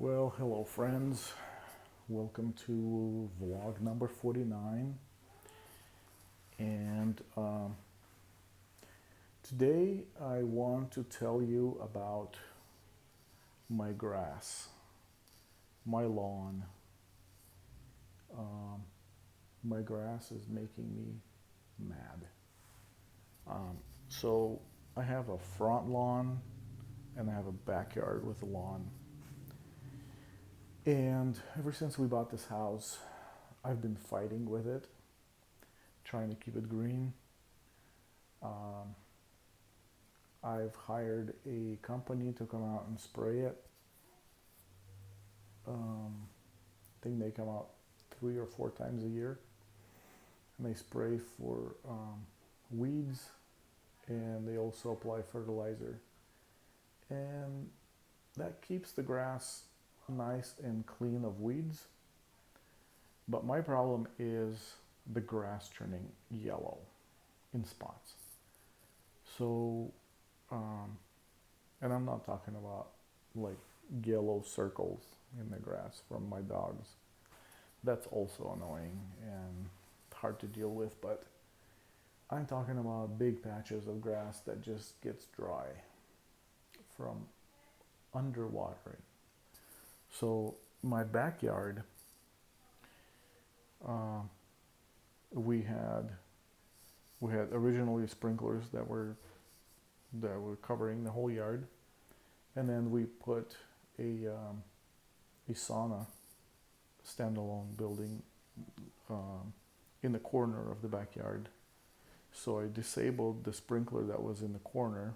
Well, hello friends. Welcome to vlog number 49. And today I want to tell you about my grass, my lawn. Um, my grass is making me mad. So I have a front lawn and I have a backyard with a lawn. And ever since we bought this house, I've been fighting with it, trying to keep it green. Um, I've hired a company to come out and spray it. I think they come out 3 or 4 times a year, and they spray for weeds, and they also apply fertilizer, and that keeps the grass nice and clean of weeds. But my problem is the grass turning yellow in spots. So, um, and I'm not talking about like yellow circles in the grass from my dogs. That's also annoying and hard to deal with, but I'm talking about big patches of grass that just gets dry from underwatering. So my backyard, uh, we had we had originally sprinklers that were covering the whole yard, and then we put a sauna standalone building um, in the corner of the backyard. So I disabled the sprinkler that was in the corner,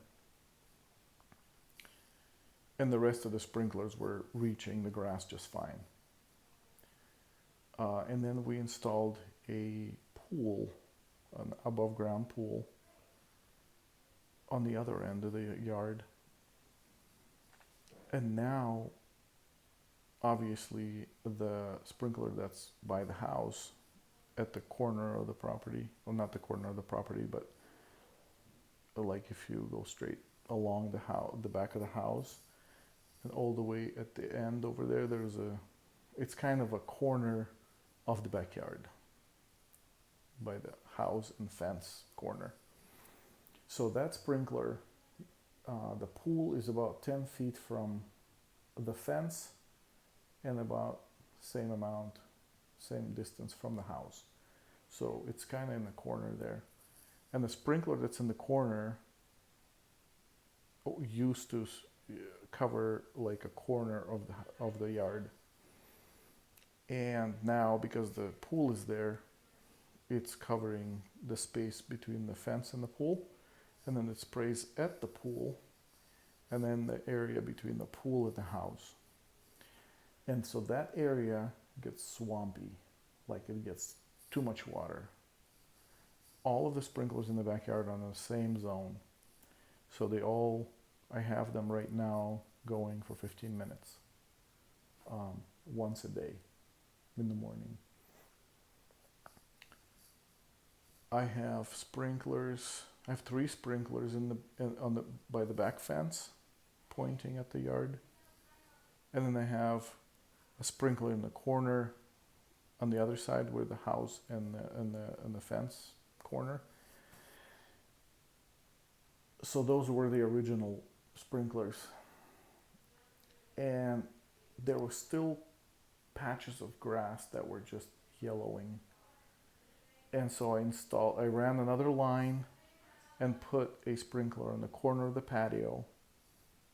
and the rest of the sprinklers were reaching the grass just fine. And then we installed a pool, an above ground pool, on the other end of the yard. And now, obviously, the sprinkler that's by the house at the corner of the property, well, not the corner of the property, but like if you go straight along the house, the back of the house, and all the way at the end over there, it's kind of a corner of the backyard by the house and fence corner. So that sprinkler, the pool is about 10 feet from the fence and about same distance from the house. So it's kind of in the corner there. And the sprinkler that's in the corner used to cover like a corner of the yard. And now, because the pool is there, it's covering the space between the fence and the pool. And then it sprays at the pool, and then the area between the pool and the house. And so that area gets swampy, like it gets too much water. All of the sprinklers in the backyard are in the same zone. So I have them right now going for 15 minutes, once a day in the morning. I have sprinklers. I have 3 sprinklers by the back fence, pointing at the yard, and then I have a sprinkler in the corner on the other side where the house and the fence corner. So those were the original sprinklers, and there were still patches of grass that were just yellowing. And so I ran another line and put a sprinkler on the corner of the patio,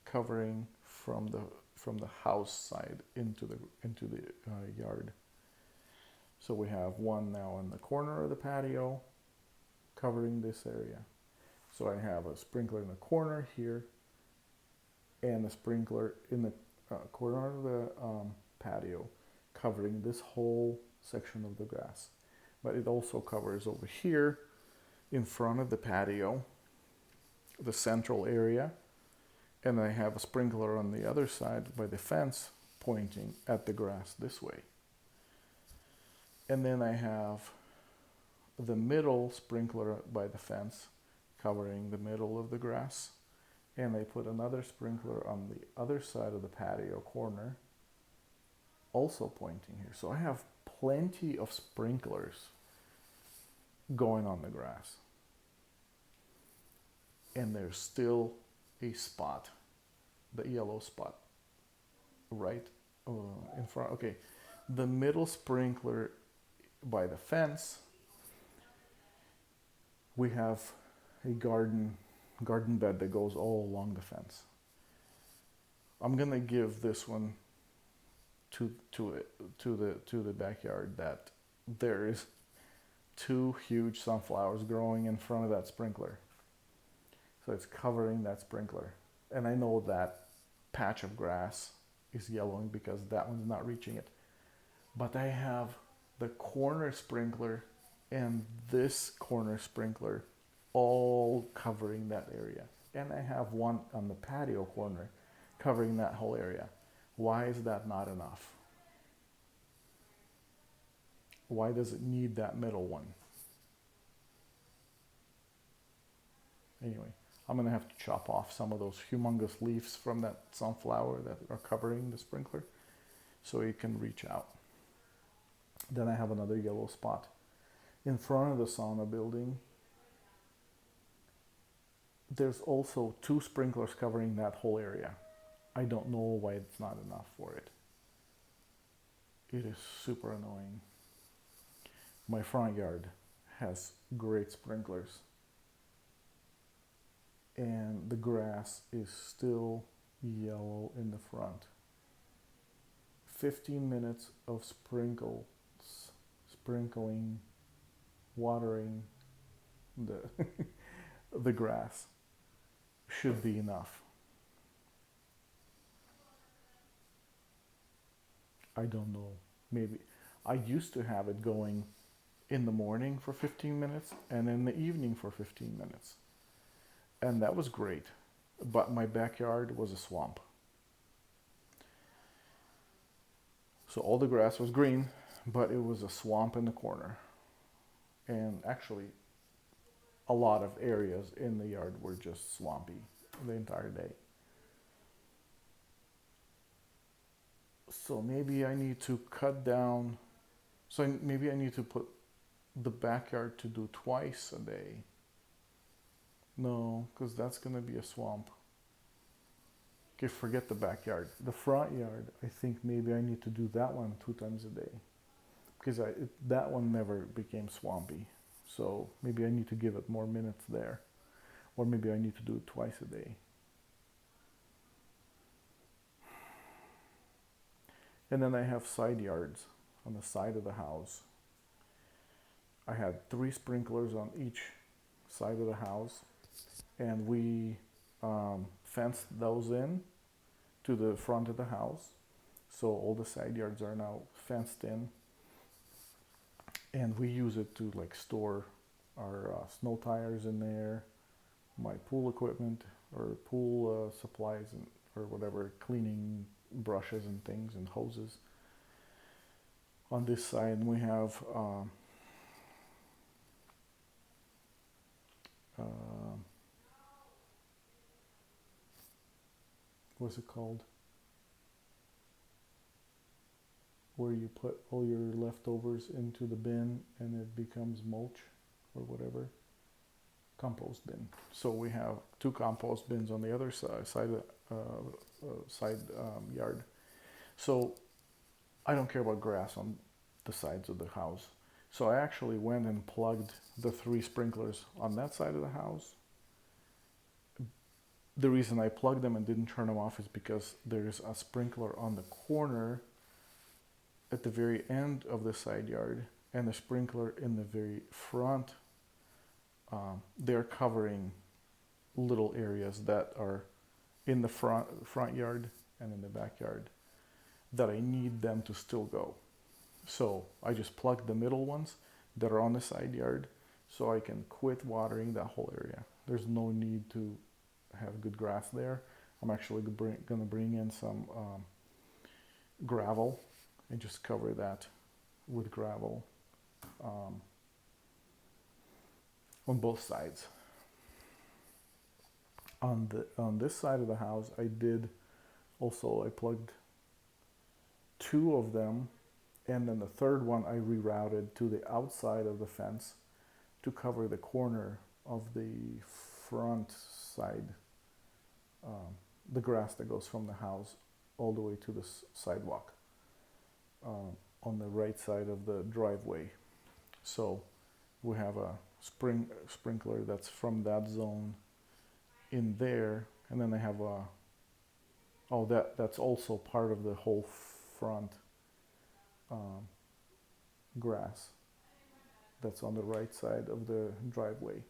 covering from the house side into the yard. So we have one now in the corner of the patio, covering this area. So I have a sprinkler in the corner here, and a sprinkler in the corner of the patio, covering this whole section of the grass. But it also covers over here in front of the patio, the central area, and I have a sprinkler on the other side by the fence pointing at the grass this way. And then I have the middle sprinkler by the fence covering the middle of the grass, and I put another sprinkler on the other side of the patio corner also pointing here. So I have plenty of sprinklers going on the grass. And there's still a spot, the yellow spot, right in front. Okay, the middle sprinkler by the fence, we have a garden bed that goes all along the fence. I'm gonna give this one to the backyard that there is 2 huge sunflowers growing in front of that sprinkler. So it's covering that sprinkler. And I know that patch of grass is yellowing because that one's not reaching it. But I have the corner sprinkler and this corner sprinkler all covering that area. And I have one on the patio corner covering that whole area. Why is that not enough? Why does it need that middle one? Anyway, I'm gonna have to chop off some of those humongous leaves from that sunflower that are covering the sprinkler so it can reach out. Then I have another yellow spot in front of the sauna building. There's also 2 sprinklers covering that whole area. I don't know why it's not enough for it. It is super annoying. My front yard has great sprinklers and the grass is still yellow in the front. 15 minutes of sprinkling, watering the the grass should be enough. I don't know. Maybe I used to have it going in the morning for 15 minutes and in the evening for 15 minutes. And that was great. But my backyard was a swamp. So all the grass was green, but it was a swamp in the corner. And actually, a lot of areas in the yard were just swampy the entire day. So maybe I need to cut down. So maybe I need to put the backyard to do twice a day. No, because that's going to be a swamp. Okay, forget the backyard. The front yard, I think maybe I need to do that one 2 times a day. Because that one never became swampy. So maybe I need to give it more minutes there. Or maybe I need to do it twice a day. And then I have side yards on the side of the house. I had 3 sprinklers on each side of the house. And we fenced those in to the front of the house. So all the side yards are now fenced in. And we use it to like store our snow tires in there, my pool equipment or pool supplies and, or whatever, cleaning brushes and things and hoses. On this side we have what's it called? Where you put all your leftovers into the bin and it becomes mulch or whatever. Compost bin. So we have 2 compost bins on the other side yard. So I don't care about grass on the sides of the house. So I actually went and plugged the 3 sprinklers on that side of the house. The reason I plugged them and didn't turn them off is because there's a sprinkler on the corner at the very end of the side yard and a sprinkler in the very front. They're covering little areas that are in the front yard and in the backyard that I need them to still go. So I just plugged the middle ones that are on the side yard so I can quit watering that whole area. There's no need to have good grass there. I'm actually gonna bring in some gravel and just cover that with gravel on both sides. On this side of the house, I plugged two of them, and then the third one I rerouted to the outside of the fence to cover the corner of the front side, the grass that goes from the house all the way to the sidewalk, on the right side of the driveway. So we have a sprinkler that's from that zone in there, and then I have that's also part of the whole front grass that's on the right side of the driveway.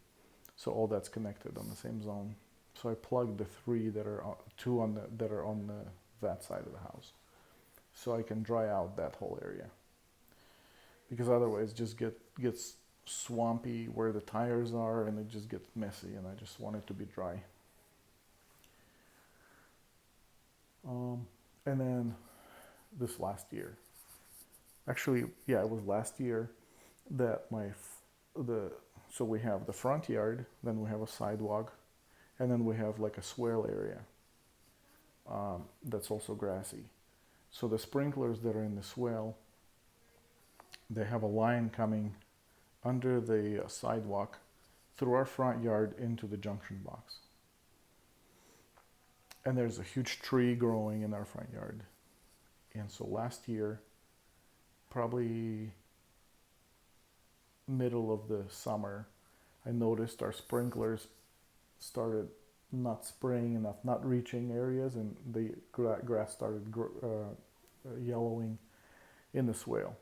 So all that's connected on the same zone. So I plugged the three that are that are on that side of the house, so I can dry out that whole area. Because otherwise, it just gets swampy where the tires are, and it just gets messy. And I just want it to be dry. And then this last year, actually, yeah, it was last year that so we have the front yard, then we have a sidewalk, and then we have like a swale area that's also grassy. So the sprinklers that are in the swale, they have a line coming under the sidewalk through our front yard into the junction box. And there's a huge tree growing in our front yard. And so last year, probably middle of the summer, I noticed our sprinklers started not spraying enough, not reaching areas, and the grass started yellowing in the swale.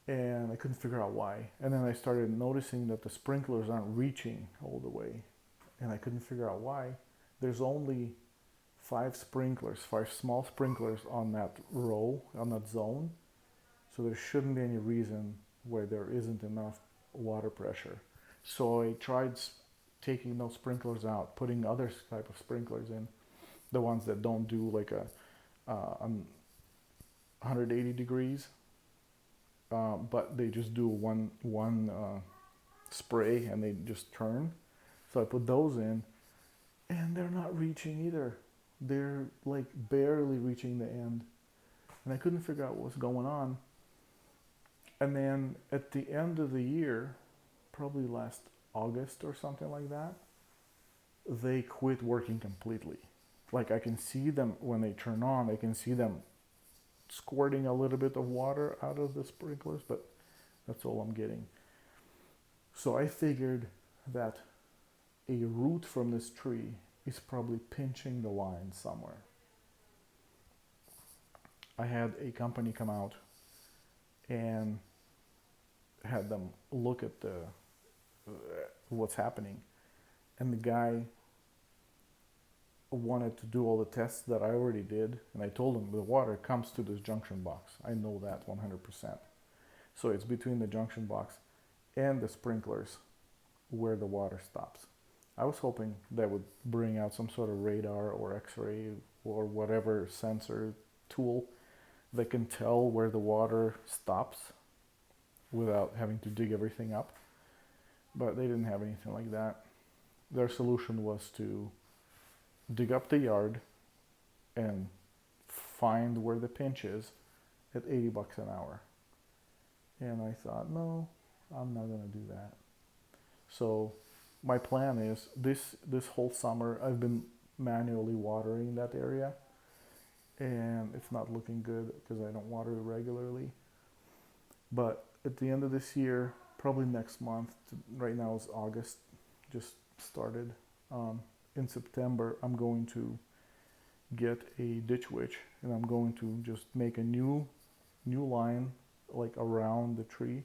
And I couldn't figure out why. And then I started noticing that the sprinklers aren't reaching all the way, and I couldn't figure out why. There's only 5 small sprinklers on that row, on that zone. So there shouldn't be any reason why there isn't enough water pressure. So I tried taking those sprinklers out, putting other type of sprinklers in, the ones that don't do like a 180 degrees, but they just do one spray and they just turn. So I put those in, and they're not reaching either. They're like barely reaching the end, and I couldn't figure out what was going on. And then at the end of the year, probably last August or something like that, they quit working completely. Like I can see them when they turn on, I can see them squirting a little bit of water out of the sprinklers, but that's all I'm getting. So I figured that a root from this tree is probably pinching the line somewhere. I had a company come out and had them look at what's happening, and the guy wanted to do all the tests that I already did, and I told him the water comes to this junction box. I know that 100%. So it's between the junction box and the sprinklers where the water stops. I was hoping that would bring out some sort of radar or x-ray or whatever sensor tool that can tell where the water stops without having to dig everything up. But they didn't have anything like that. Their solution was to dig up the yard and find where the pinch is at $80 an hour. And I thought, no, I'm not going to do that. So my plan is this whole summer I've been manually watering that area, and it's not looking good because I don't water it regularly. But at the end of this year, probably next month, right now it's August, just started. In September, I'm going to get a ditch witch, and I'm going to just make a new line like around the tree,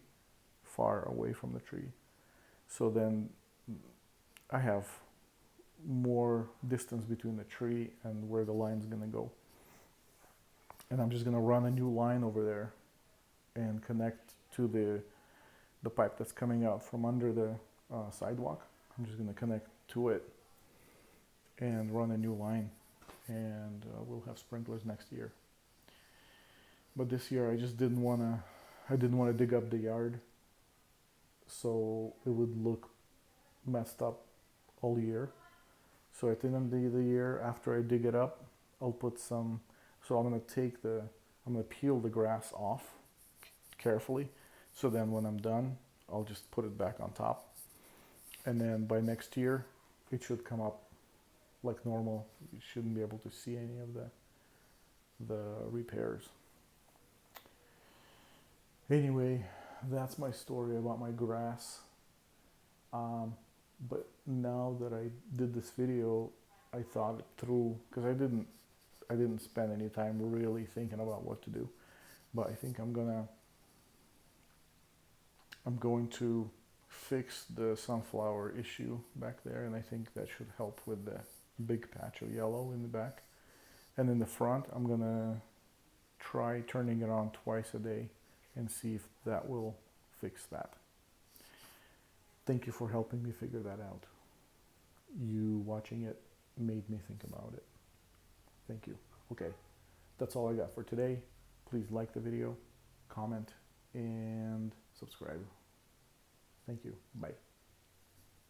far away from the tree. So then I have more distance between the tree and where the line's gonna go. And I'm just gonna run a new line over there and connect to the pipe that's coming out from under the sidewalk. I'm just gonna connect to it and run a new line, and we'll have sprinklers next year. But this year I just didn't want to dig up the yard, so it would look messed up all year. So at the end of the year, after I dig it up, I'll put some So I'm gonna peel the grass off carefully. So then when I'm done, I'll just put it back on top. And then by next year, it should come up like normal. You shouldn't be able to see any of the repairs. Anyway, that's my story about my grass. But now that I did this video, I thought it through, because I didn't spend any time really thinking about what to do. But I think I'm going to fix the sunflower issue back there, and I think that should help with the big patch of yellow in the back. And in the front, I'm gonna try turning it on twice a day and see if that will fix that. Thank you for helping me figure that out. You watching it made me think about it. Thank you. Okay, that's all I got for today. Please like the video, comment, and subscribe. Thank you. Bye.